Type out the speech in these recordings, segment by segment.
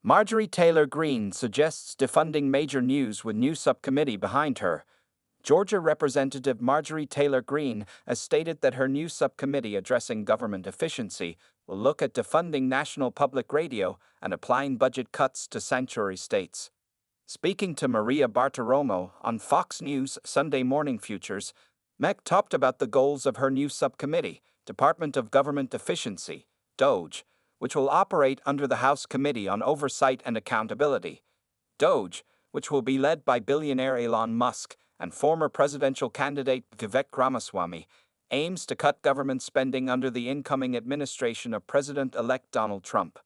Marjorie Taylor Greene suggests defunding major news with new subcommittee behind her. Georgia Representative Marjorie Taylor Greene has stated that her new subcommittee addressing government efficiency will look at defunding national public radio and applying budget cuts to sanctuary states. Speaking to Maria Bartiromo on Fox News Sunday Morning Futures, Meg talked about the goals of her new subcommittee, Department of Government Efficiency, Doge, which will operate under the House Committee on Oversight and Accountability. Doge, which will be led by billionaire Elon Musk and former presidential candidate Vivek Ramaswamy, aims to cut government spending under the incoming administration of President-elect Donald Trump.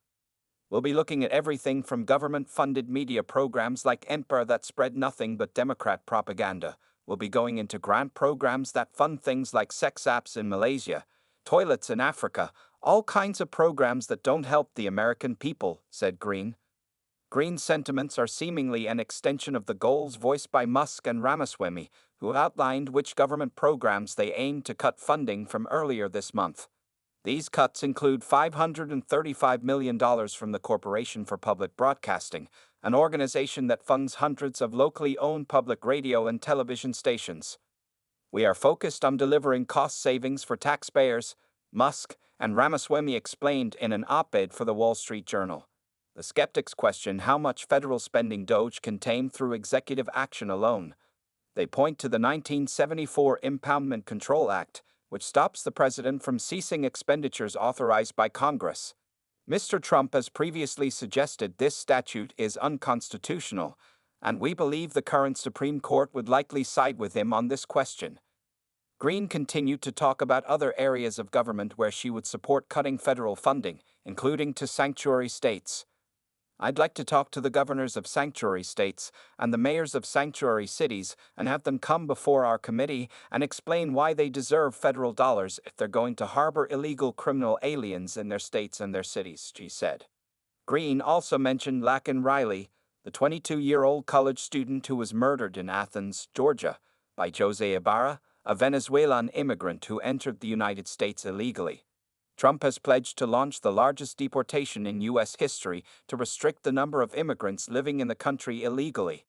We'll be looking at everything from government-funded media programs like NPR that spread nothing but Democrat propaganda. We'll be going into grant programs that fund things like sex apps in Malaysia, toilets in Africa, all kinds of programs that don't help the American people, said Greene. Greene's sentiments are seemingly an extension of the goals voiced by Musk and Ramaswamy, who outlined which government programs they aim to cut funding from earlier this month. These cuts include $535 million from the Corporation for Public Broadcasting, an organization that funds hundreds of locally owned public radio and television stations. We are focused on delivering cost savings for taxpayers, Musk and Ramaswamy explained in an op-ed for the Wall Street Journal. The skeptics question how much federal spending Doge can tame through executive action alone. They point to the 1974 Impoundment Control Act, which stops the president from ceasing expenditures authorized by Congress. Mr. Trump has previously suggested this statute is unconstitutional, and we believe the current Supreme Court would likely side with him on this question. Greene continued to talk about other areas of government where she would support cutting federal funding, including to sanctuary states. I'd like to talk to the governors of sanctuary states and the mayors of sanctuary cities and have them come before our committee and explain why they deserve federal dollars if they're going to harbor illegal criminal aliens in their states and their cities, she said. Greene also mentioned Laken Riley, the 22-year-old college student who was murdered in Athens, Georgia, by Jose Ibarra, a Venezuelan immigrant who entered the United States illegally. Trump has pledged to launch the largest deportation in U.S. history to restrict the number of immigrants living in the country illegally.